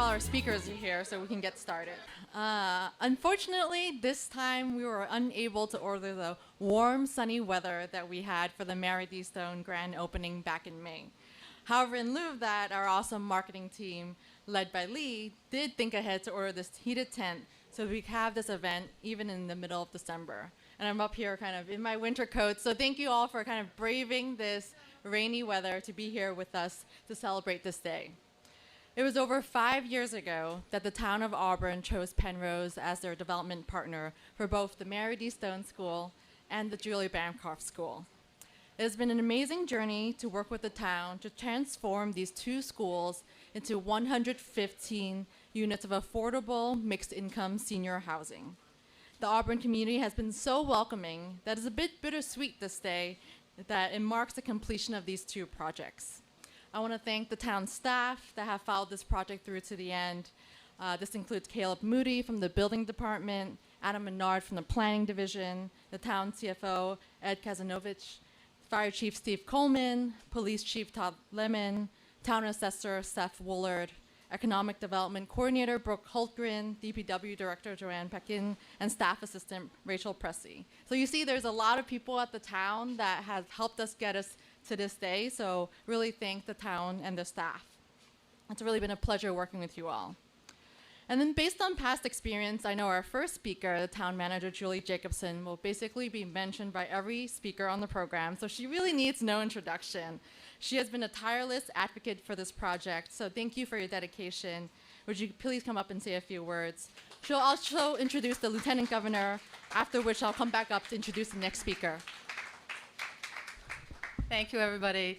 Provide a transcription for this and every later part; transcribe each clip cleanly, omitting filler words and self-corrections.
our speakers are here, so we can get started. Unfortunately, this time we were unable to order the warm, sunny weather that we had for the Mary D. Stone grand opening back in May. However, in lieu of that, our awesome marketing team, led by Lee, did think ahead to order this heated tent so we could have this event even in the middle of December. And I'm up here kind of in my winter coat, so thank you all for kind of braving this rainy weather to be here with us to celebrate this day. It was over 5 years ago that the town of Auburn chose Penrose as their development partner for both the Mary D. Stone School and the Julie Bancrorft School. It has been an amazing journey to work with the town to transform these two schools into 115 units of affordable mixed-income senior housing. The Auburn community has been so welcoming that it's a bit bittersweet this day that it marks the completion of these two projects. I want to thank the town staff that have followed this project through to the end. This includes Caleb Moody from the building department, Adam Menard from the planning division, the town CFO, Ed Kazanovich, Fire Chief Steve Coleman, Police Chief Todd Lemon, Town Assessor Seth Woolard, Economic Development Coordinator Brooke Hultgren, DPW Director Joanne Peckin, and Staff Assistant Rachel Pressey. So you see there's a lot of people at the town that has helped us get us to this day, so really thank the town and the staff. It's really been a pleasure working with you all. And then based on past experience, I know our first speaker, the town manager, Julie Jacobson, will basically be mentioned by every speaker on the program, so she really needs no introduction. She has been a tireless advocate for this project, so thank you for your dedication. Would you please come up and say a few words? She'll also introduce the Lieutenant Governor, after which I'll come back up to introduce the next speaker. Thank you, everybody.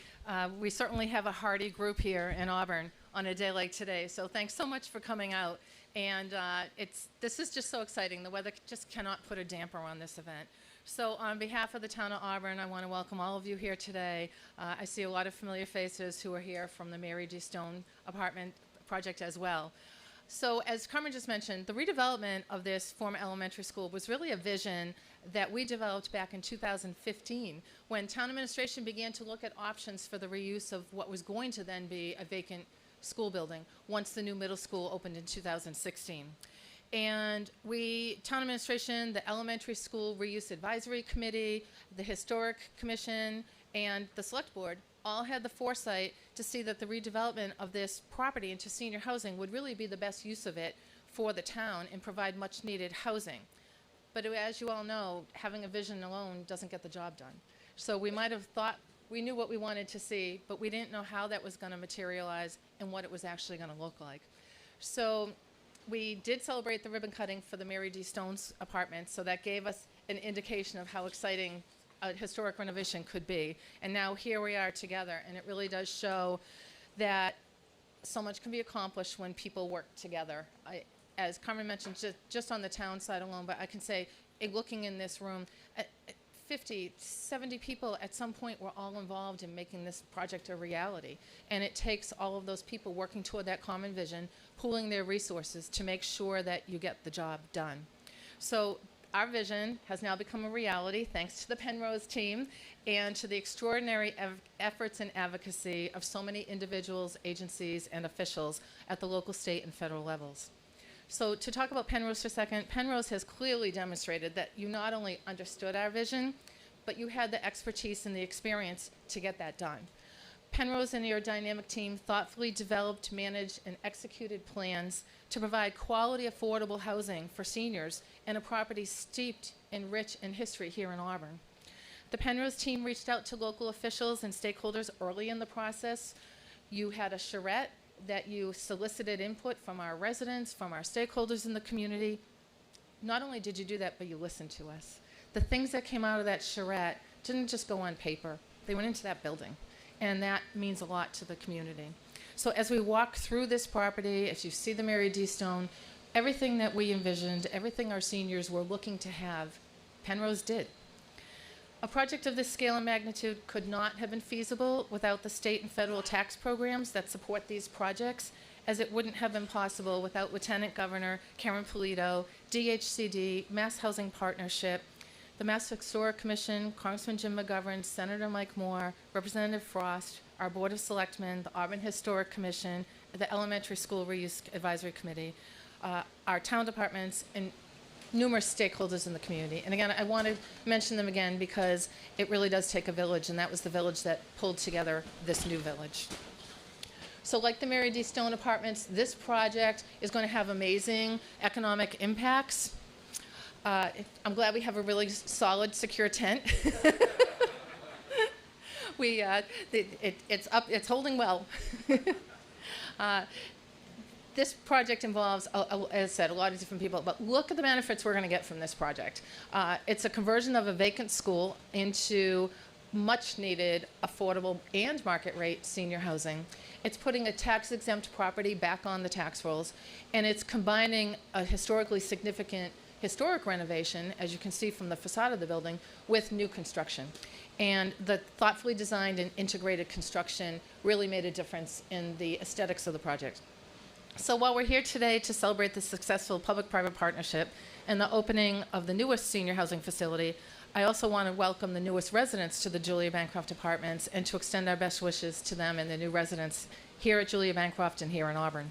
We certainly have a hearty group here in Auburn on a day like today, so thanks so much for coming out. And this is just so exciting. The weather just cannot put a damper on this event. So on behalf of the town of Auburn, I want to welcome all of you here today. I see a lot of familiar faces who are here from the Mary D. Stone apartment project as well. So as Carmen just mentioned, the redevelopment of this former elementary school was really a vision that we developed back in 2015 when town administration began to look at options for the reuse of what was going to then be a vacant school building once the new middle school opened in 2016. And town administration, the elementary school reuse advisory committee, the historic commission, and the select board all had the foresight to see that the redevelopment of this property into senior housing would really be the best use of it for the town and provide much needed housing. But as you all know, having a vision alone doesn't get the job done. So we might have thought we knew what we wanted to see, but we didn't know how that was going to materialize and what it was actually going to look like. So we did celebrate the ribbon cutting for the Mary D. Stone's apartment, so that gave us an indication of how exciting a historic renovation could be. And now here we are together, and it really does show that so much can be accomplished when people work together. As Carmen mentioned, just on the town side alone, but I can say, looking in this room, 50, 70 people at some point were all involved in making this project a reality. And it takes all of those people working toward that common vision, pooling their resources to make sure that you get the job done. So our vision has now become a reality thanks to the Penrose team and to the extraordinary efforts and advocacy of so many individuals, agencies, and officials at the local, state, and federal levels. So to talk about Penrose for a second, Penrose has clearly demonstrated that you not only understood our vision, but you had the expertise and the experience to get that done. Penrose and your dynamic team thoughtfully developed, managed, and executed plans to provide quality, affordable housing for seniors in a property steeped in rich in history here in Auburn. The Penrose team reached out to local officials and stakeholders early in the process. You had a charrette that you solicited input from our residents, from our stakeholders in the community. Not only did you do that, but you listened to us. The things that came out of that charrette didn't just go on paper. They went into that building. And that means a lot to the community. So as we walk through this property, as you see the Mary D. Stone, everything that we envisioned, everything our seniors were looking to have, Penrose did. A project of this scale and magnitude could not have been feasible without the state and federal tax programs that support these projects, as it wouldn't have been possible without Lieutenant Governor Karen Polito, DHCD, Mass Housing Partnership, the Mass Historic Commission, Congressman Jim McGovern, Senator Mike Moore, Representative Frost, our Board of Selectmen, the Auburn Historic Commission, the Elementary School Reuse Advisory Committee, our town departments, and numerous stakeholders in the community. And again, I want to mention them again because it really does take a village, and that was the village that pulled together this new village. So like the Mary D. Stone Apartments, this project is going to have amazing economic impacts. I'm glad we have a really solid, secure tent. It's holding well. This project involves, as I said, a lot of different people, but look at the benefits we're going to get from this project. It's a conversion of a vacant school into much needed, affordable, and market rate senior housing. It's putting a tax-exempt property back on the tax rolls, and it's combining a historically significant historic renovation, as you can see from the facade of the building, with new construction. And the thoughtfully designed and integrated construction really made a difference in the aesthetics of the project. So while we're here today to celebrate the successful public-private partnership and the opening of the newest senior housing facility, I also want to welcome the newest residents to the Julia Bancrorft Apartments and to extend our best wishes to them and the new residents here at Julia Bancrorft and here in Auburn.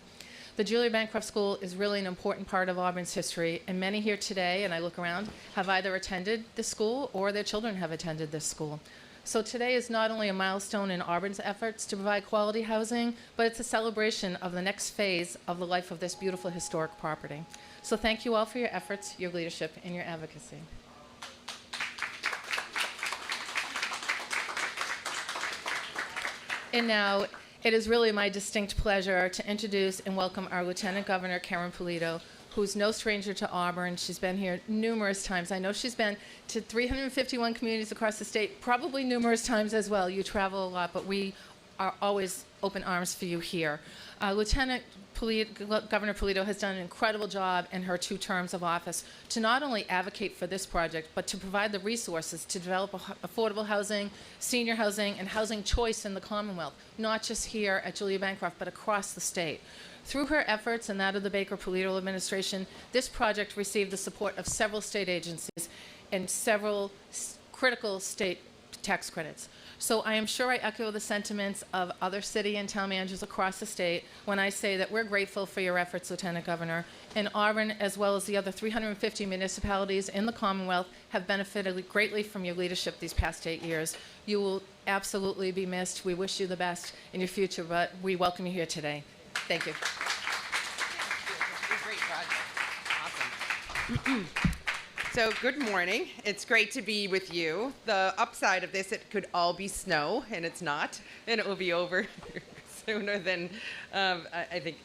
The Julia Bancrorft School is really an important part of Auburn's history, and many here today, and I look around, have either attended this school or their children have attended this school. So today is not only a milestone in Auburn's efforts to provide quality housing, but it's a celebration of the next phase of the life of this beautiful historic property. So thank you all for your efforts, your leadership, and your advocacy. And now, it is really my distinct pleasure to introduce and welcome our Lieutenant Governor, Karen Pulido, who's no stranger to Auburn. She's been here numerous times. I know she's been to 351 communities across the state, probably numerous times as well. You travel a lot, but we are always open arms for you here. Governor Pulido has done an incredible job in her 2 terms of office to not only advocate for this project, but to provide the resources to develop affordable housing, senior housing, and housing choice in the Commonwealth, not just here at Julia Bancrorft, but across the state. Through her efforts and that of the Baker-Pulido administration, this project received the support of several state agencies and several critical state tax credits. So I am sure I echo the sentiments of other city and town managers across the state when I say that we're grateful for your efforts, Lieutenant Governor. And Auburn, as well as the other 350 municipalities in the Commonwealth, have benefited greatly from your leadership these past 8 years. You will absolutely be missed. We wish you the best in your future, but we welcome you here today. Thank you. Great project. Awesome. So good morning. It's great to be with you. The upside of this, it could all be snow, and it's not, and it will be over sooner than I think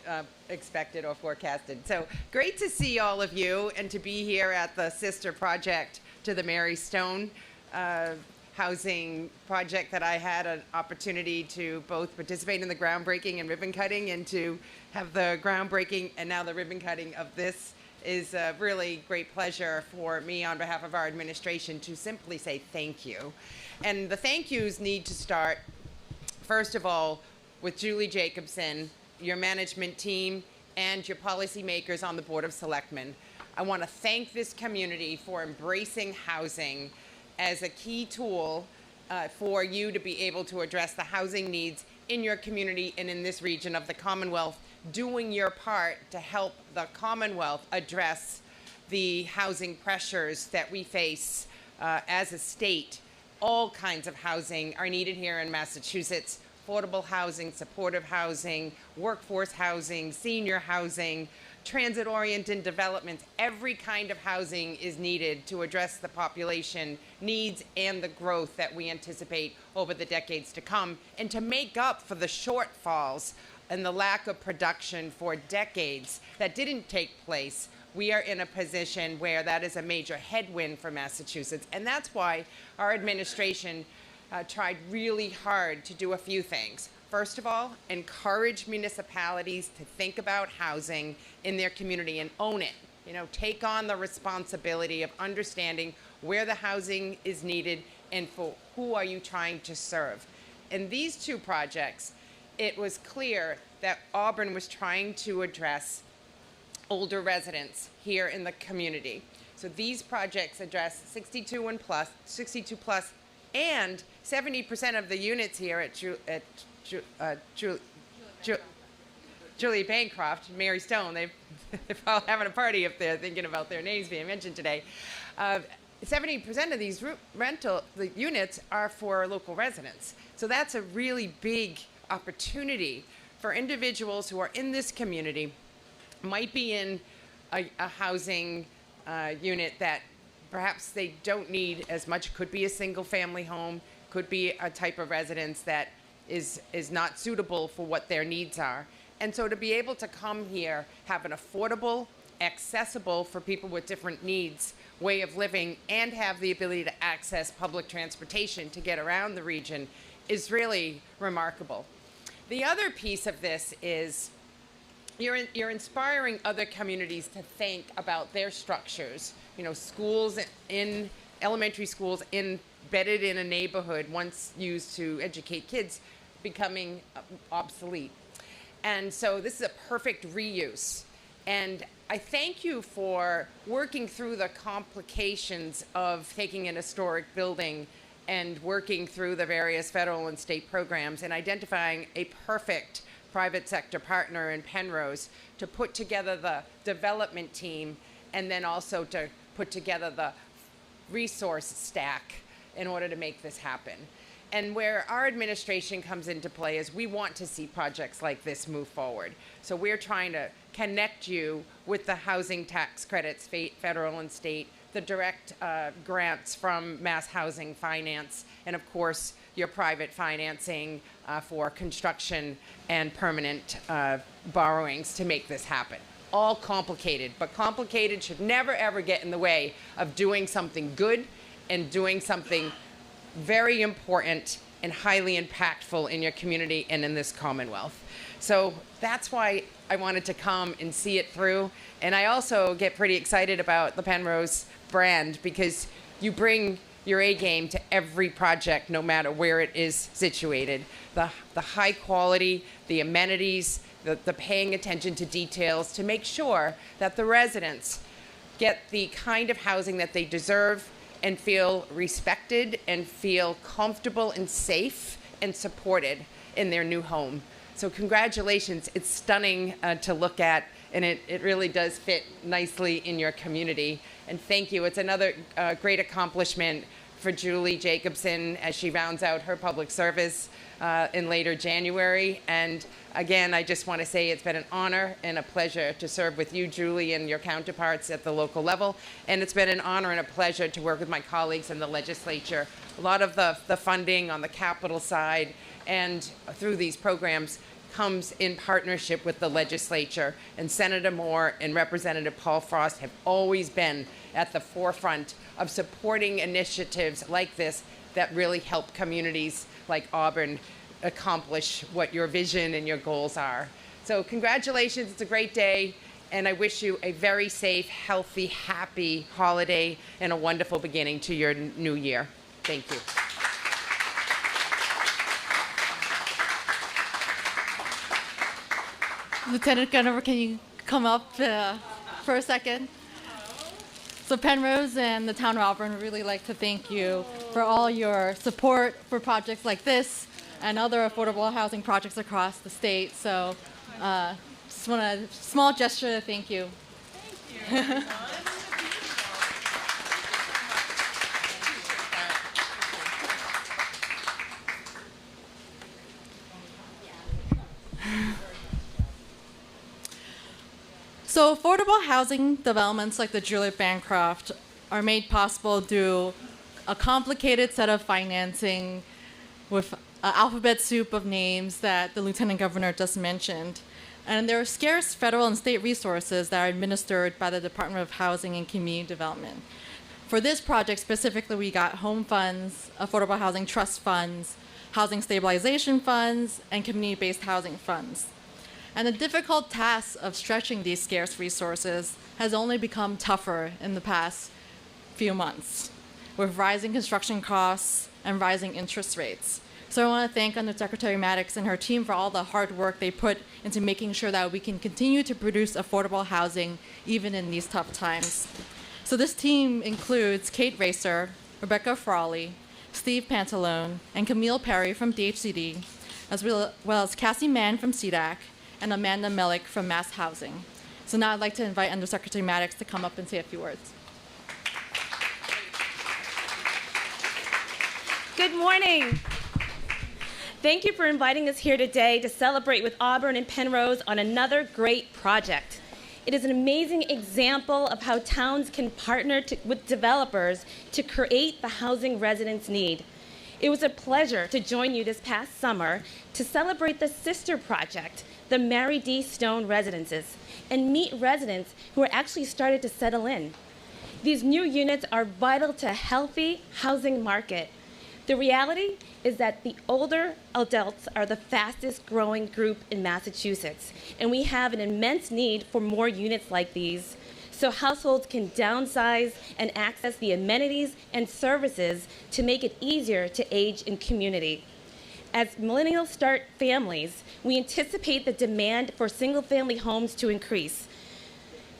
expected or forecasted. So great to see all of you and to be here at the sister project to the Mary Stone housing project that I had an opportunity to both participate in the groundbreaking and ribbon cutting, and to have the groundbreaking and now the ribbon cutting of this is a really great pleasure for me on behalf of our administration to simply say thank you. And the thank yous need to start, first of all, with Julie Jacobson, your management team, and your policymakers on the Board of Selectmen. I want to thank this community for embracing housing as a key tool for you to be able to address the housing needs in your community and in this region of the Commonwealth, doing your part to help the Commonwealth address the housing pressures that we face as a state. All kinds of housing are needed here in Massachusetts: affordable housing, supportive housing, workforce housing, senior housing, transit-oriented developments. Every kind of housing is needed to address the population needs and the growth that we anticipate over the decades to come, and to make up for the shortfalls and the lack of production for decades that didn't take place. We are in a position where that is a major headwind for Massachusetts, and that's why our administration tried really hard to do a few things. First of all, encourage municipalities to think about housing in their community and own it. You know, take on the responsibility of understanding where the housing is needed and for who are you trying to serve. In these 2 projects, it was clear that Auburn was trying to address older residents here in the community. So these projects address 62 plus, and 70% of the units here at Julia Bancrorft, Mary Stone, they're all having a party up there thinking about their names being mentioned today. 70% of these the units are for local residents. So that's a really big opportunity for individuals who are in this community, might be in a housing unit that perhaps they don't need as much. Could be a single family home, could be a type of residence that is not suitable for what their needs are. And so to be able to come here, have an affordable, accessible for people with different needs way of living, and have the ability to access public transportation to get around the region is really remarkable. The other piece of this is you're inspiring other communities to think about their structures. You know, schools in elementary schools embedded in a neighborhood once used to educate kids becoming obsolete. And so this is a perfect reuse. And I thank you for working through the complications of taking an historic building and working through the various federal and state programs and identifying a perfect private sector partner in Penrose to put together the development team and then also to put together the resource stack in order to make this happen. And where our administration comes into play is we want to see projects like this move forward. So we're trying to connect you with the housing tax credits, federal and state, the direct grants from Mass Housing Finance, and of course, your private financing for construction and permanent borrowings to make this happen. All complicated, but complicated should never ever get in the way of doing something good and doing something very important and highly impactful in your community and in this Commonwealth. So that's why I wanted to come and see it through. And I also get pretty excited about the Penrose brand because you bring your A game to every project, no matter where it is situated. The high quality, the amenities, the paying attention to details to make sure that the residents get the kind of housing that they deserve and feel respected and feel comfortable and safe and supported in their new home. So congratulations, it's stunning to look at, and it really does fit nicely in your community. And thank you, it's another great accomplishment for Julie Jacobson as she rounds out her public service in later January. And again, I just want to say it's been an honor and a pleasure to serve with you, Julie, and your counterparts at the local level. And it's been an honor and a pleasure to work with my colleagues in the legislature. A lot of the funding on the capital side and through these programs comes in partnership with the legislature. And Senator Moore and Representative Paul Frost have always been at the forefront of supporting initiatives like this that really help communities like Auburn accomplish what your vision and your goals are. So congratulations, it's a great day, and I wish you a very safe, healthy, happy holiday and a wonderful beginning to your new year. Thank you. Lieutenant Governor, can you come up for a second? So Penrose and the town of Auburn would really like to thank you for all your support for projects like this and other affordable housing projects across the state. So just want a small gesture to thank you. Thank you. So affordable housing developments like the Julia Bancrorft are made possible through a complicated set of financing with an alphabet soup of names that the Lieutenant Governor just mentioned. And there are scarce federal and state resources that are administered by the Department of Housing and Community Development. For this project specifically, we got home funds, affordable housing trust funds, housing stabilization funds, and community-based housing funds. And the difficult task of stretching these scarce resources has only become tougher in the past few months, with rising construction costs and rising interest rates. So I want to thank Undersecretary Maddox and her team for all the hard work they put into making sure that we can continue to produce affordable housing even in these tough times. So this team includes Kate Racer, Rebecca Frawley, Steve Pantalone, and Camille Perry from DHCD, as well as Cassie Mann from CDAC, and Amanda Melick from Mass Housing. So now I'd like to invite Undersecretary Maddox to come up and say a few words. Good morning. Thank you for inviting us here today to celebrate with Auburn and Penrose on another great project. It is an amazing example of how towns can partner with developers to create the housing residents need. It was a pleasure to join you this past summer to celebrate the sister project, the Mary D. Stone Residences, and meet residents who are actually started to settle in. These new units are vital to a healthy housing market. The reality is that the older adults are the fastest growing group in Massachusetts, and we have an immense need for more units like these so households can downsize and access the amenities and services to make it easier to age in community. As millennials start families, we anticipate the demand for single-family homes to increase.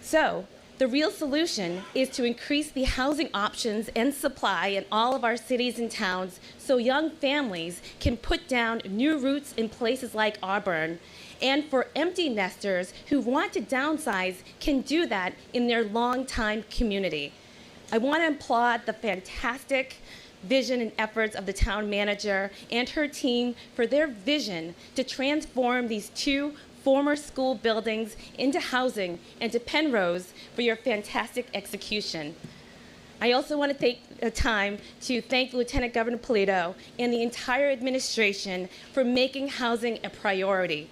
So, the real solution is to increase the housing options and supply in all of our cities and towns so young families can put down new roots in places like Auburn, and for empty nesters who want to downsize can do that in their longtime community. I want to applaud the fantastic vision and efforts of the town manager and her team for their vision to transform these two former school buildings into housing, and to Penrose for your fantastic execution. I also want to take the time to thank Lieutenant Governor Polito and the entire administration for making housing a priority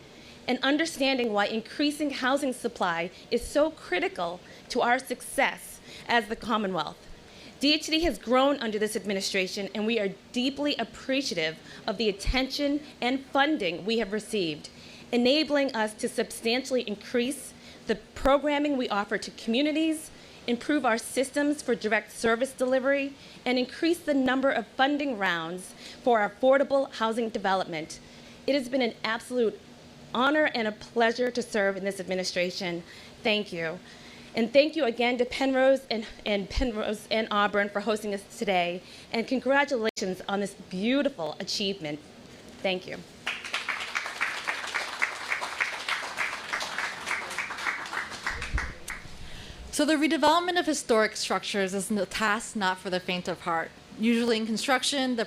and understanding why increasing housing supply is so critical to our success as the Commonwealth. DHD has grown under this administration, and we are deeply appreciative of the attention and funding we have received, enabling us to substantially increase the programming we offer to communities, improve our systems for direct service delivery, and increase the number of funding rounds for affordable housing development. It has been an absolute honor and a pleasure to serve in this administration. Thank you. And thank you again to Penrose and Auburn for hosting us today. And congratulations on this beautiful achievement. Thank you. So the redevelopment of historic structures is a task not for the faint of heart. Usually in construction,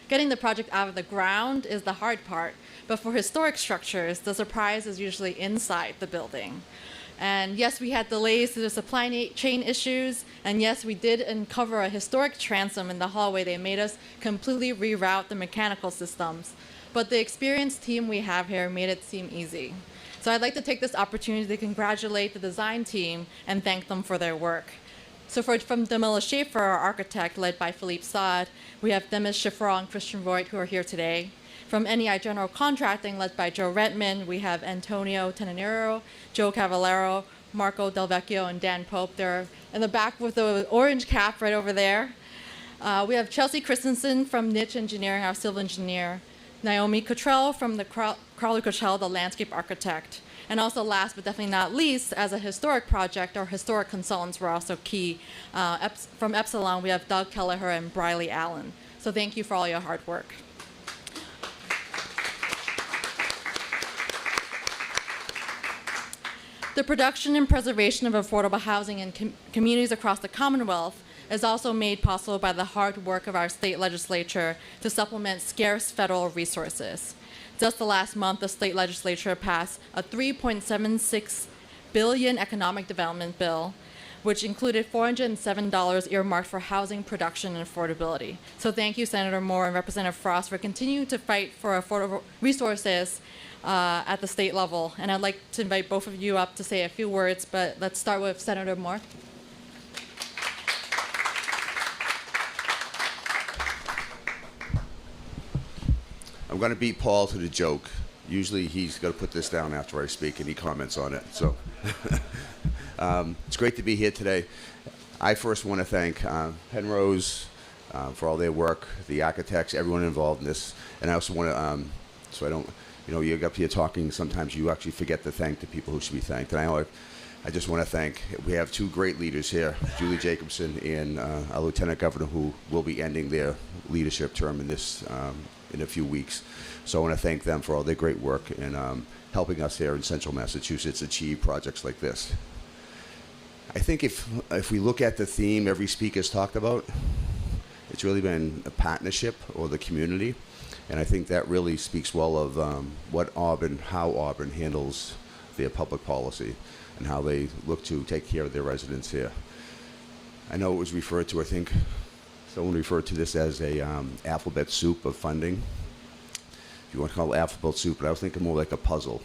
getting the project out of the ground is the hard part. But for historic structures, the surprise is usually inside the building. And yes, we had delays due to supply chain issues. And yes, we did uncover a historic transom in the hallway. They made us completely reroute the mechanical systems. But the experienced team we have here made it seem easy. So I'd like to take this opportunity to congratulate the design team and thank them for their work. So from Demilla Schaefer, our architect, led by Philippe Saad, we have Demis Schifferal and Christian Voigt, who are here today. From NEI General Contracting, led by Joe Redman, we have Antonio Tenanero, Joe Cavallero, Marco Del Vecchio, and Dan Pope. They're in the back with the orange cap right over there. We have Chelsea Christensen from Niche Engineering, our civil engineer. Naomi Cottrell from the Crowley Cottrell, the landscape architect. And also last but definitely not least, as a historic project, our historic consultants were also key. From Epsilon, we have Doug Kelleher and Briley Allen. So thank you for all your hard work. The production and preservation of affordable housing in communities across the Commonwealth is also made possible by the hard work of our state legislature to supplement scarce federal resources. Just the last month, the state legislature passed a $3.76 billion economic development bill, which included $407 earmarked for housing production and affordability. So thank you, Senator Moore and Representative Frost, for continuing to fight for affordable resources at the state level. And I'd like to invite both of you up to say a few words, but let's start with Senator Moore. I'm going to beat Paul to the joke. Usually he's going to put this down after I speak and he comments on it. So it's great to be here today. I first want to thank Penrose for all their work, the architects, everyone involved in this. And I also want to, so I don't, you get up here talking, sometimes you actually forget to thank the people who should be thanked. And I just want to thank, we have two great leaders here, Julie Jacobson and our Lieutenant Governor, who will be ending their leadership term in this in a few weeks. So I want to thank them for all their great work in helping us here in Central Massachusetts achieve projects like this. I think if we look at the theme every speaker's talked about, it's really been a partnership or the community. And I think that really speaks well of how Auburn handles their public policy and how they look to take care of their residents here. I know it was referred to, I think someone referred to this as a alphabet soup of funding. If you want to call it alphabet soup, but I was thinking more like a puzzle.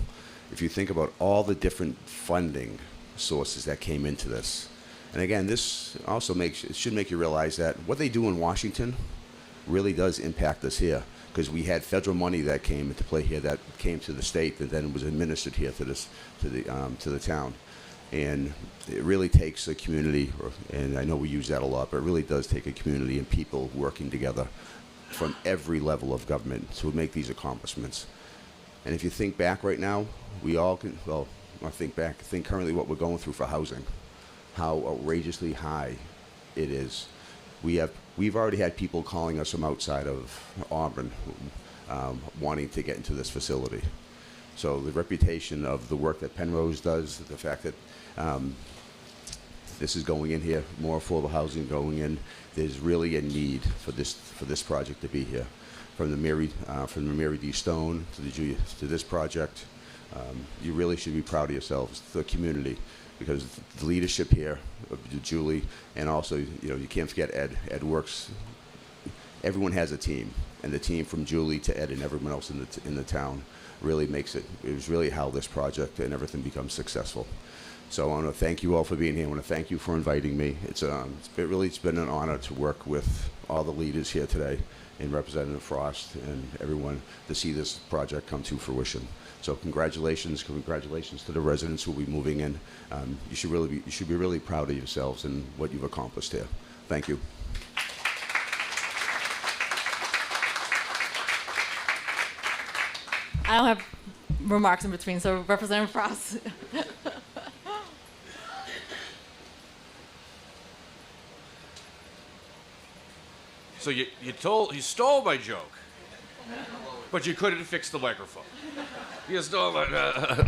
If you think about all the different funding sources that came into this. And again, this also should make you realize that what they do in Washington really does impact us here, because we had federal money that came into play here that came to the state that then was administered here to the town. And it really takes a community, and I know we use that a lot, but it really does take a community and people working together from every level of government to make these accomplishments. And if you think back right now, we all can, well, not think back, think currently what we're going through for housing, how outrageously high it is. We've already had people calling us from outside of Auburn wanting to get into this facility. So the reputation of the work that Penrose does, the fact that this is going in here, more affordable housing going in, there's really a need for this project to be here. From the Mary D. Stone to this project, you really should be proud of yourselves, the community, because the leadership here, Julie, and also you can't forget Ed. Ed works. Everyone has a team, and the team from Julie to Ed and everyone else in the town really makes it. It was really how this project and everything becomes successful. So I want to thank you all for being here. I want to thank you for inviting me. It's been an honor to work with all the leaders here today, and Representative Frost and everyone to see this project come to fruition. So congratulations to the residents who will be moving in. You should be really proud of yourselves and what you've accomplished here. Thank you. I don't have remarks in between, so Representative Frost. So you stole my joke, but you couldn't fix the microphone. You stole my.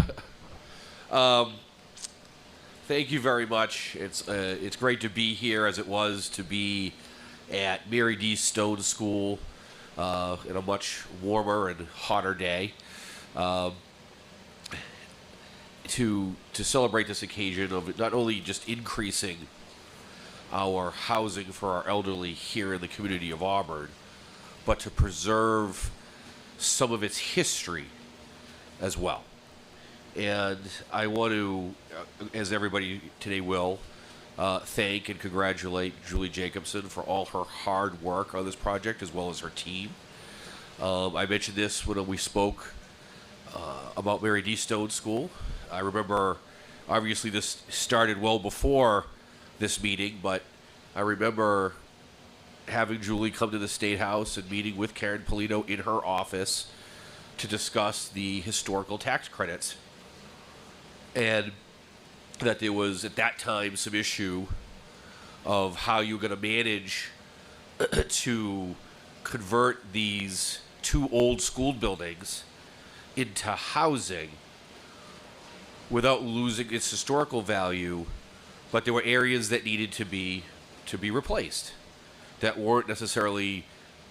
Thank you very much. It's great to be here, as it was to be at Mary D. Stone School in a much warmer and hotter day. To celebrate this occasion of not only just increasing our housing for our elderly here in the community of Auburn, but to preserve some of its history as well. And I want to, as everybody today will, thank and congratulate Julie Jacobson for all her hard work on this project, as well as her team. I mentioned this when we spoke about Mary D. Stone School. I remember, obviously, this started well before this meeting, but I remember having Julie come to the State House and meeting with Karen Polito in her office to discuss the historical tax credits. And that there was, at that time, some issue of how you're going to manage to convert these two old school buildings into housing without losing its historical value, but there were areas that needed to be replaced that weren't necessarily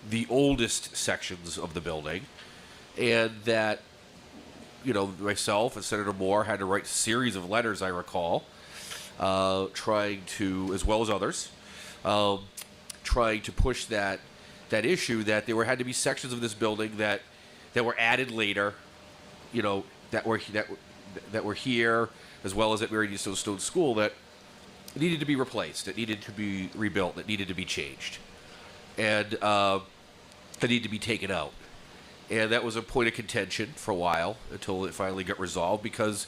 the oldest sections of the building, and that myself and Senator Moore had to write a series of letters, I recall, trying to, as well as others, trying to push that issue that there had to be sections of this building that were added later, that were here, as well as at Mary D. Stone School, that needed to be replaced, it needed to be rebuilt, it needed to be changed, and that needed to be taken out. And that was a point of contention for a while until it finally got resolved, because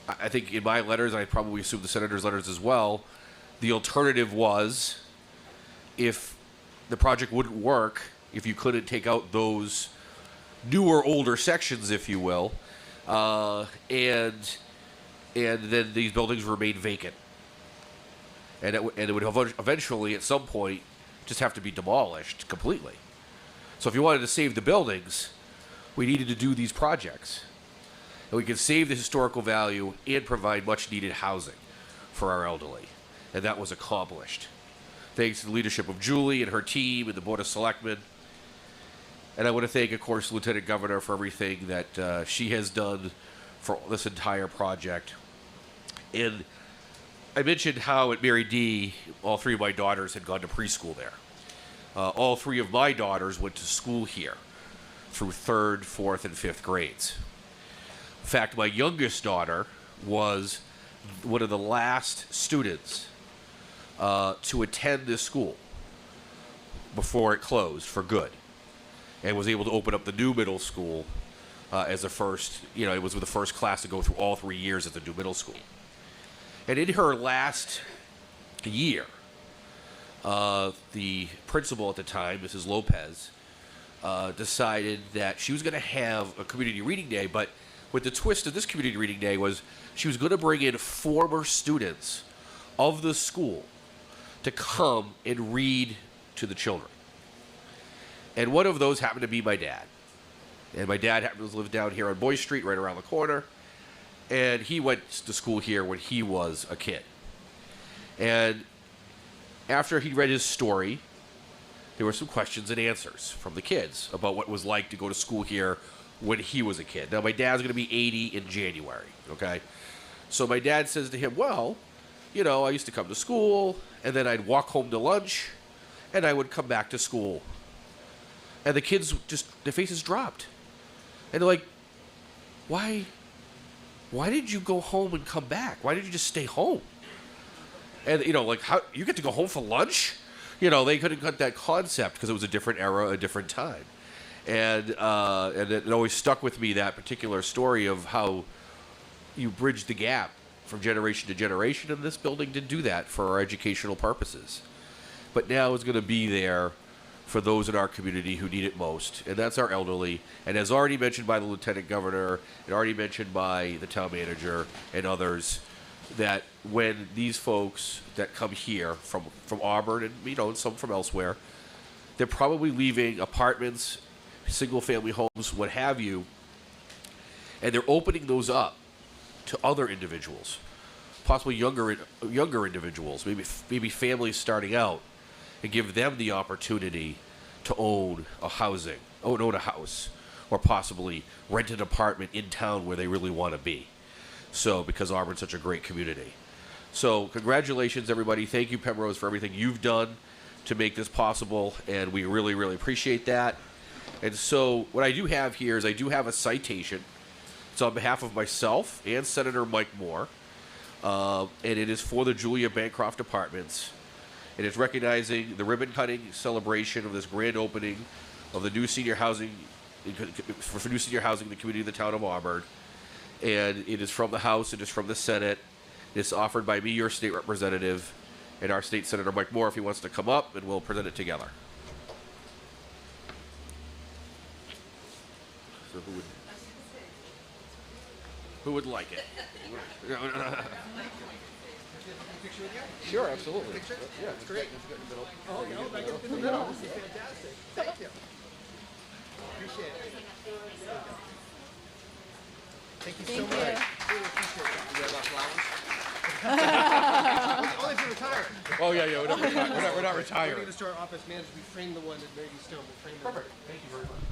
I think in my letters, I probably assume the senator's letters as well, the alternative was, if the project wouldn't work, if you couldn't take out those newer, older sections, if you will, and then these buildings remain vacant. And it would eventually, at some point, just have to be demolished completely. So if you wanted to save the buildings, we needed to do these projects. And we could save the historical value and provide much needed housing for our elderly. And that was accomplished. Thanks to the leadership of Julie and her team and the Board of Selectmen. And I want to thank, of course, the Lieutenant Governor for everything that she has done for this entire project. And I mentioned how at Mary D, all three of my daughters had gone to preschool there. All three of my daughters went to school here through 3rd, 4th, and 5th grades. In fact, my youngest daughter was one of the last students to attend this school before it closed for good, and was able to open up the new middle school as the first, it was the first class to go through all 3 years at the new middle school. And in her last year, the principal at the time, Mrs. Lopez, decided that she was going to have a community reading day, but with the twist of this community reading day was she was going to bring in former students of the school to come and read to the children. And one of those happened to be my dad. And my dad happened to live down here on Boy Street, right around the corner. And he went to school here when he was a kid. And after he read his story, there were some questions and answers from the kids about what it was like to go to school here when he was a kid. Now, my dad's going to be 80 in January, okay? So my dad says to him, well, I used to come to school, and then I'd walk home to lunch, and I would come back to school. And the kids their faces dropped. And they're like, why did you go home and come back? Why did you just stay home? And, how you get to go home for lunch? They couldn't got that concept because it was a different era, a different time. And it always stuck with me, that particular story of how you bridge the gap from generation to generation, and this building did do that for our educational purposes. But now it's going to be there for those in our community who need it most, and that's our elderly. And as already mentioned by the Lieutenant Governor, and already mentioned by the town manager and others, that when these folks that come here from Auburn and some from elsewhere, they're probably leaving apartments, single-family homes, what have you, and they're opening those up to other individuals, possibly younger individuals, maybe families starting out, and give them the opportunity to own a house, or possibly rent an apartment in town where they really want to be. So, because Auburn's such a great community. So, congratulations, everybody. Thank you, Penrose, for everything you've done to make this possible, and we really, really appreciate that. And so, what I do have here is I do have a citation. It's on behalf of myself and Senator Mike Moore, and it is for the Julia Bancrorft Apartments. And it's recognizing the ribbon-cutting celebration of this grand opening of the new senior housing, for new senior housing in the community of the town of Auburn. And it is from the House, it is from the Senate. It's offered by me, your state representative, and our state Senator Mike Moore, if he wants to come up, and we'll present it together. So who would like it? Sure, absolutely. Yeah, it's great. Oh, no, I get the middle. This is fantastic. Thank you. Appreciate it. Thank you so much. Really appreciate it. You got flowers? Only for retired. Oh, yeah, we're not retired. We're going to start office manager. We framed the one at Mary Stone. We'll frame the Perfect. Thank you very much.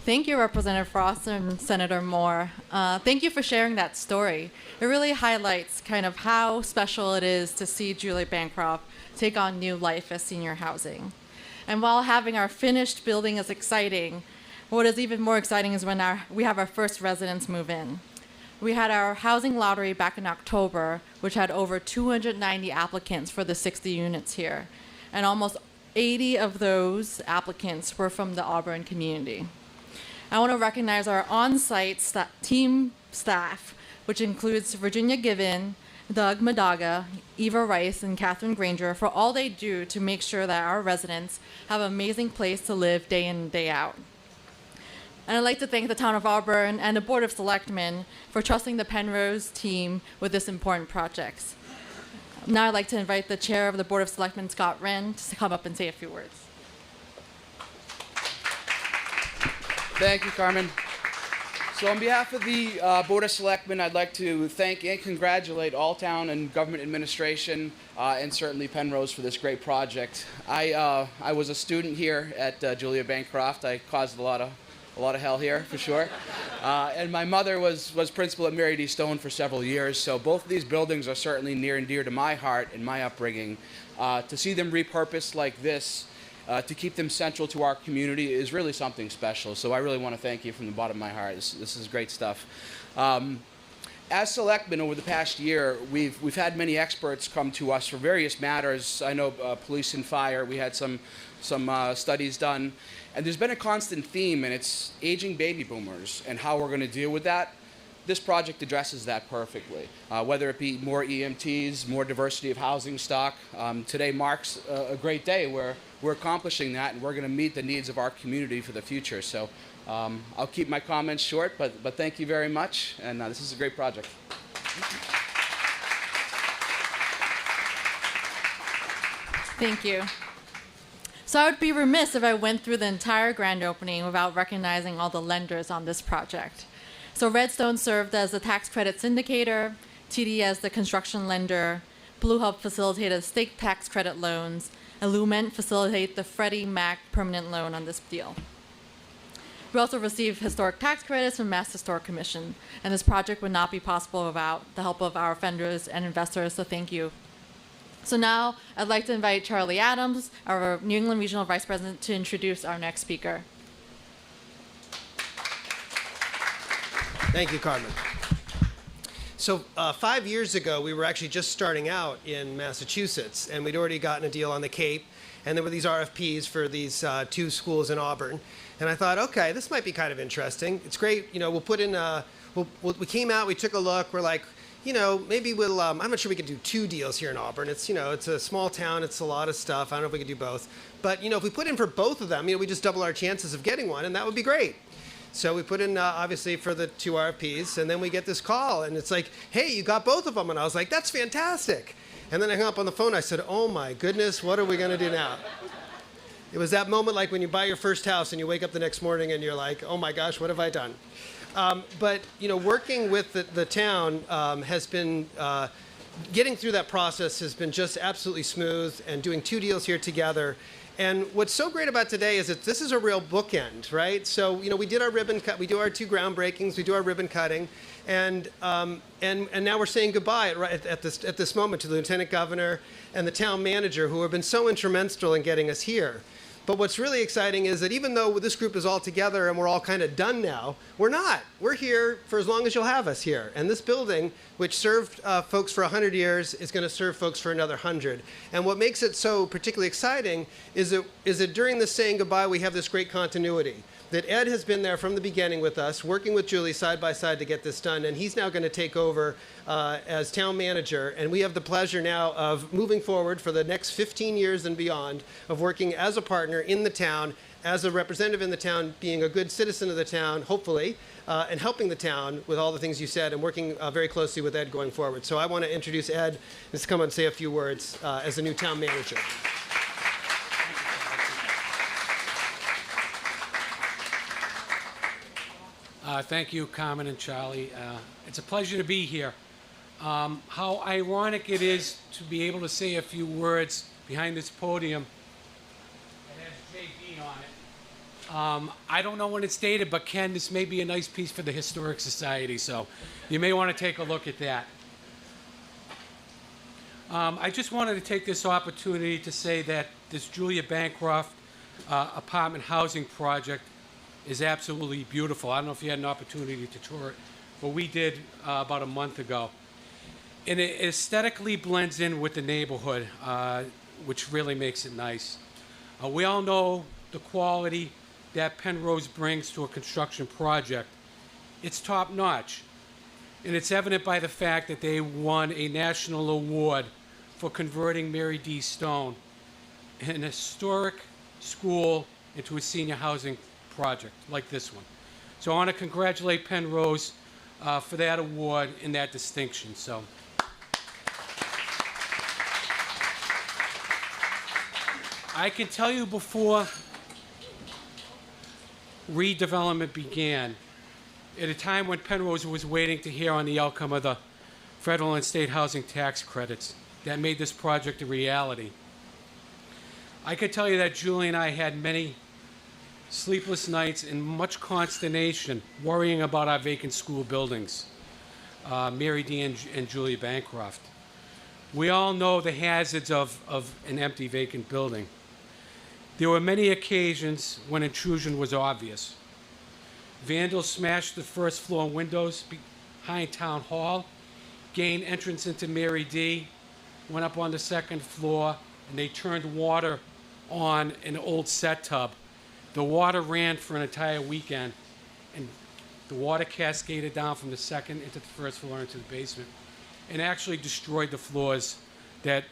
Thank you, Representative Frost and Senator Moore. Thank you for sharing that story. It really highlights kind of how special it is to see Julia Bancrorft take on new life as senior housing. And while having our finished building is exciting, what is even more exciting is when we have our first residents move in. We had our housing lottery back in October, which had over 290 applicants for the 60 units here. And almost 80 of those applicants were from the Auburn community. I want to recognize our on-site team staff, which includes Virginia Given, Doug Madaga, Eva Rice, and Catherine Granger, for all they do to make sure that our residents have an amazing place to live day in and day out. And I'd like to thank the Town of Auburn and the Board of Selectmen for trusting the Penrose team with this important project. Now I'd like to invite the Chair of the Board of Selectmen, Scott Wren, to come up and say a few words. Thank you, Carmen. So on behalf of the Board of Selectmen, I'd like to thank and congratulate all town and government administration and certainly Penrose for this great project. I was a student here at Julia Bancrorft. I caused a lot of hell here, for sure. And my mother was principal at Mary D. Stone for several years, so both of these buildings are certainly near and dear to my heart and my upbringing. To see them repurposed like this, to keep them central to our community is really something special. So I really want to thank you from the bottom of my heart. This is great stuff. As selectmen over the past year, we've had many experts come to us for various matters. I know police and fire, we had some studies done. And there's been a constant theme, and it's aging baby boomers and how we're going to deal with that. This project addresses that perfectly, whether it be more EMTs, more diversity of housing stock. Today marks a great day where we're accomplishing that, and we're going to meet the needs of our community for the future. So I'll keep my comments short, but thank you very much, and this is a great project. Thank you. So I would be remiss if I went through the entire grand opening without recognizing all the lenders on this project. So Redstone served as the tax credit syndicator, TD as the construction lender, Blue Hub facilitated state tax credit loans, and Lument facilitated the Freddie Mac permanent loan on this deal. We also received historic tax credits from Mass Historic Commission, and this project would not be possible without the help of our vendors and investors, so thank you. So now I'd like to invite Charlie Adams, our New England Regional Vice President, to introduce our next speaker. Thank you, Carmen. So 5 years ago, we were actually just starting out in Massachusetts, and we'd already gotten a deal on the Cape, and there were these RFPs for these 2 schools in Auburn. And I thought, okay, this might be kind of interesting. It's great, we'll put in, we came out, we took a look, we're like, maybe we'll, I'm not sure we could do 2 deals here in Auburn. It's, it's a small town, it's a lot of stuff. I don't know if we could do both. But, if we put in for both of them, we just double our chances of getting one, and that would be great. So we put in, obviously, for the 2 RFPs, and then we get this call, and it's like, hey, you got both of them. And I was like, that's fantastic. And then I hung up on the phone. I said, oh, my goodness, what are we going to do now? It was that moment like when you buy your first house and you wake up the next morning and you're like, oh, my gosh, what have I done? But, working with the town has been, getting through that process has been just absolutely smooth, and doing 2 deals here together. And what's so great about today is that this is a real bookend, right? So, we did our ribbon cut, we do our 2 groundbreakings, we do our ribbon cutting, and now we're saying goodbye at this moment to the Lieutenant Governor and the town manager, who have been so instrumental in getting us here. But what's really exciting is that even though this group is all together and we're all kind of done now, we're not. We're here for as long as you'll have us here. And this building, which served folks for 100 years, is going to serve folks for another 100. And what makes it so particularly exciting is that during this saying goodbye, we have this great continuity. That Ed has been there from the beginning with us, working with Julie side by side to get this done, and he's now going to take over as town manager. And we have the pleasure now of moving forward for the next 15 years and beyond, of working as a partner in the town, as a representative in the town, being a good citizen of the town, hopefully, and helping the town with all the things you said, and working very closely with Ed going forward. So I want to introduce Ed, and come and say a few words as the new town manager. Thank you, Carmen and Charlie. It's a pleasure to be here. How ironic it is to be able to say a few words behind this podium. It has JB on it. I don't know when it's dated, but Ken, this may be a nice piece for the Historic Society, so you may want to take a look at that. I just wanted to take this opportunity to say that this Julia Bancrorft apartment housing project is absolutely beautiful. I don't know if you had an opportunity to tour it, but we did about a month ago. And it aesthetically blends in with the neighborhood, which really makes it nice. We all know the quality that Penrose brings to a construction project. It's top notch. And it's evident by the fact that they won a national award for converting Mary D. Stone, an historic school, into a senior housing project like this one. So I want to congratulate Penrose for that award and that distinction. So I can tell you before redevelopment began at a time when Penrose was waiting to hear on the outcome of the federal and state housing tax credits that made this project a reality. I can tell you that Julie and I had many sleepless nights and much consternation worrying about our vacant school buildings, Mary D. and Julia Bancrorft. We all know the hazards of an empty vacant building. There were many occasions when intrusion was obvious. Vandals smashed the first floor windows behind Town Hall, gained entrance into Mary D., went up on the second floor, and they turned water on an old set tub. The water ran for an entire weekend, and the water cascaded down from the second into the first floor into the basement, and actually destroyed the floors that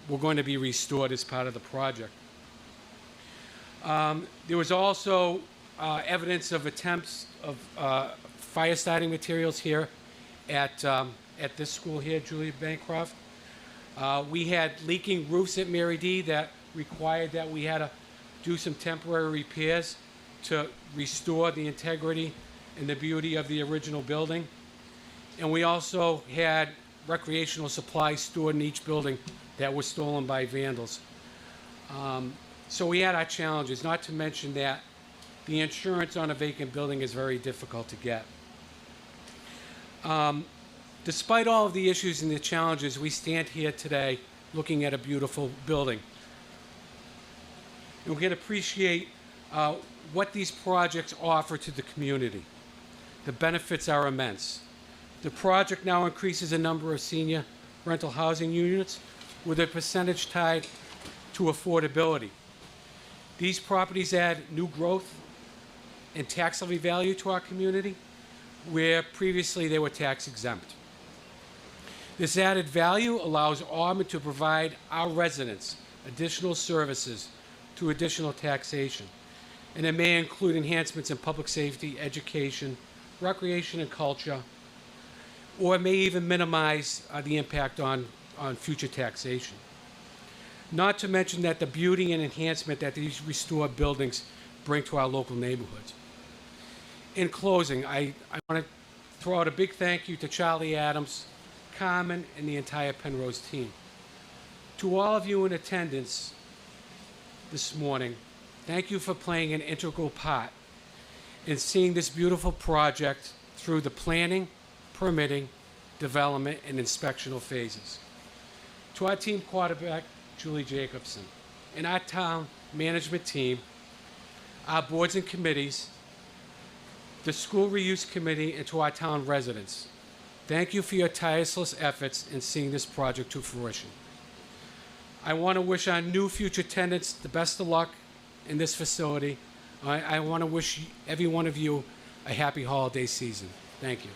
were going to be restored as part of the project. There was also evidence of attempts of fire starting materials here at this school here, Julia Bancrorft. We had leaking roofs at Mary D. that required that we had to do some temporary repairs to restore the integrity and the beauty of the original building. And we also had recreational supplies stored in each building that were stolen by vandals. So we had our challenges, not to mention that the insurance on a vacant building is very difficult to get. Despite all of the issues and the challenges, we stand here today looking at a beautiful building. And we can appreciate what these projects offer to the community. The benefits are immense. The project now increases the number of senior rental housing units with a percentage tied to affordability. These properties add new growth and tax levy value to our community, where previously they were tax exempt. This added value allows Auburn to provide our residents additional services through additional taxation, and it may include enhancements in public safety, education, recreation, and culture, or it may even minimize the impact on future taxation. Not to mention that the beauty and enhancement that these restored buildings bring to our local neighborhoods. In closing, I want to throw out a big thank you to Charlie Adams, Carmen, and the entire Penrose team. To all of you in attendance this morning, thank you for playing an integral part in seeing this beautiful project through the planning, permitting, development, and inspectional phases. To our team quarterback, Julie Jacobson, and our town management team, our boards and committees, the school reuse committee, and to our town residents, thank you for your tireless efforts in seeing this project to fruition. I want to wish our new future tenants the best of luck in this facility. I want to wish every one of you a happy holiday season. Thank you.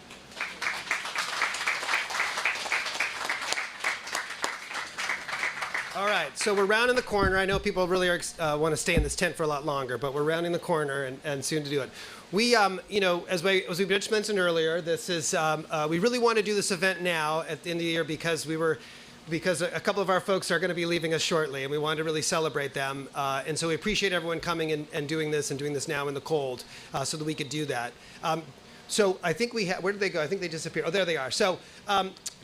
All right, so we're rounding the corner. I know people really want to stay in this tent for a lot longer, but we're rounding the corner and soon to do it. We, as we just mentioned earlier, this is we really want to do this event now at the end of the year because a couple of our folks are going to be leaving us shortly, and we wanted to really celebrate them. And so we appreciate everyone coming and doing this now in the cold, so that we could do that. So I think we have, where did they go? I think they disappeared. Oh, there they are. So,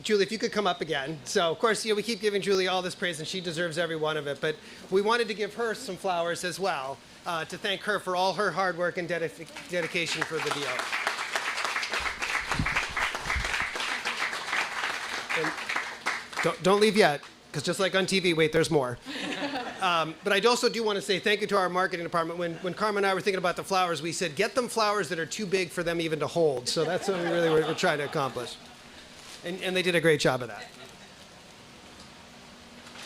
Julie, if you could come up again. So, of course, we keep giving Julie all this praise, and she deserves every one of it. But we wanted to give her some flowers as well, to thank her for all her hard work and dedication for the deal. And don't leave yet, because just like on TV, wait, there's more. But I also do want to say thank you to our marketing department. When Carmen and I were thinking about the flowers, we said, get them flowers that are too big for them even to hold. So that's what we really were trying to accomplish. And they did a great job of that.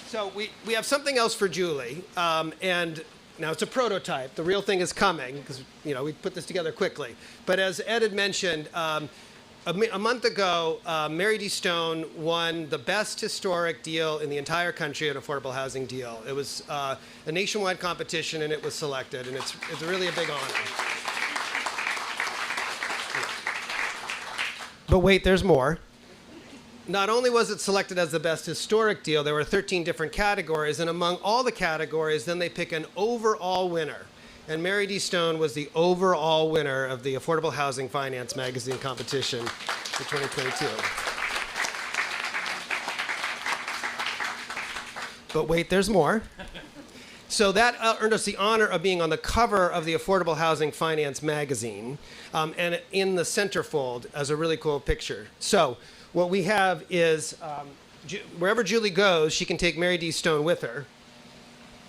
So we have something else for Julie. And now it's a prototype. The real thing is coming, because we put this together quickly. But as Ed had mentioned, a month ago, Mary D. Stone won the best historic deal in the entire country, an affordable housing deal. It was a nationwide competition, and it was selected, and it's really a big honor. But wait, there's more. Not only was it selected as the best historic deal, there were 13 different categories, and among all the categories, then they pick an overall winner. And Mary D. Stone was the overall winner of the Affordable Housing Finance Magazine competition for 2022. But wait, there's more. So that earned us the honor of being on the cover of the Affordable Housing Finance magazine, and in the centerfold as a really cool picture. So what we have is, wherever Julie goes, she can take Mary D. Stone with her.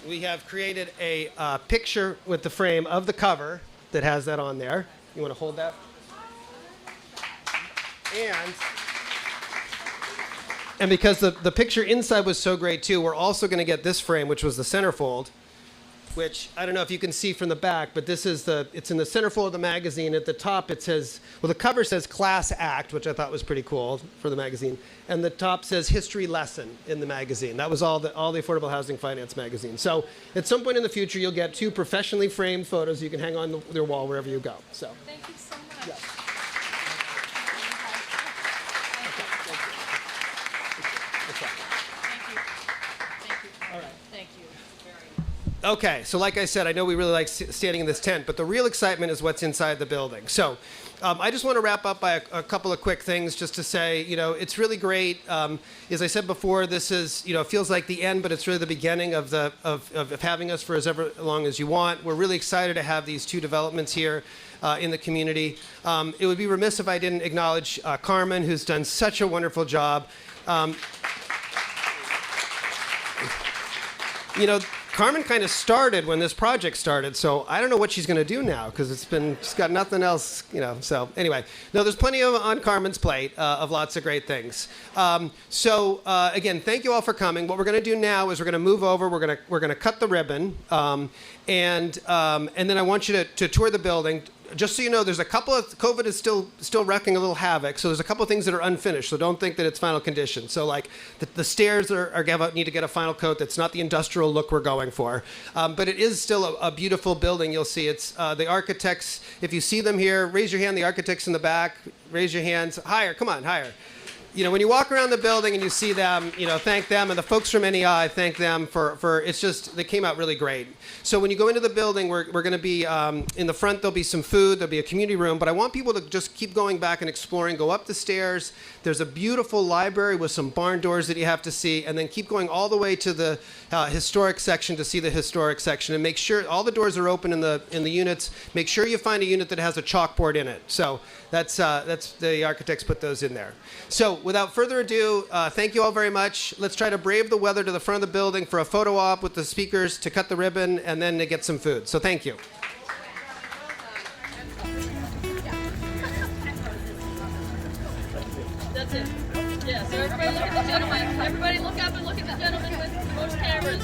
We have created a picture with the frame of the cover that has that on there. You want to hold that? And because the picture inside was so great too, we're also going to get this frame, which was the centerfold, which I don't know if you can see from the back, but it's in the centerfold of the magazine. At the top it says, well, the cover says Class Act, which I thought was pretty cool for the magazine, and the top says History Lesson in the magazine. That was all the Affordable Housing Finance magazine. So at some point in the future, you'll get 2 professionally framed photos you can hang on their wall wherever you go. So. Thank you so much. Yeah. Okay, so like I said, I know we really like standing in this tent, but the real excitement is what's inside the building. So I just want to wrap up by a couple of quick things just to say, it's really great. As I said before, this is, it feels like the end, but it's really the beginning of having us for as ever long as you want. We're really excited to have these 2 developments here in the community. It would be remiss if I didn't acknowledge Carmen, who's done such a wonderful job. Carmen kind of started when this project started, so I don't know what she's going to do now because she's got nothing else, So anyway, no, there's plenty on Carmen's plate of lots of great things. Again, thank you all for coming. What we're going to do now is we're going to move over. We're going to cut the ribbon, and then I want you to tour the building. Just so you know, there's a couple of COVID is still wreaking a little havoc. So there's a couple of things that are unfinished. So don't think that it's final condition. So like the stairs need to get a final coat. That's not the industrial look we're going for. But it is still a beautiful building. You'll see it's the architects. If you see them here, raise your hand. The architects in the back, raise your hands higher. Come on, higher. When you walk around the building and you see them, thank them. And the folks from NEI, thank them for it's just, they came out really great. So when you go into the building, we're going to be, in the front, there'll be some food, there'll be a community room, but I want people to just keep going back and exploring, go up the stairs. There's a beautiful library with some barn doors that you have to see, and then keep going all the way to the historic section to see the historic section, and make sure all the doors are open in the units. Make sure you find a unit that has a chalkboard in it. So that's the architects put those in there. So without further ado, thank you all very much. Let's try to brave the weather to the front of the building for a photo op with the speakers to cut the ribbon and then to get some food. So thank you. That's it. Yeah, so everybody look at the gentleman. Everybody look up and look at the gentleman with most cameras.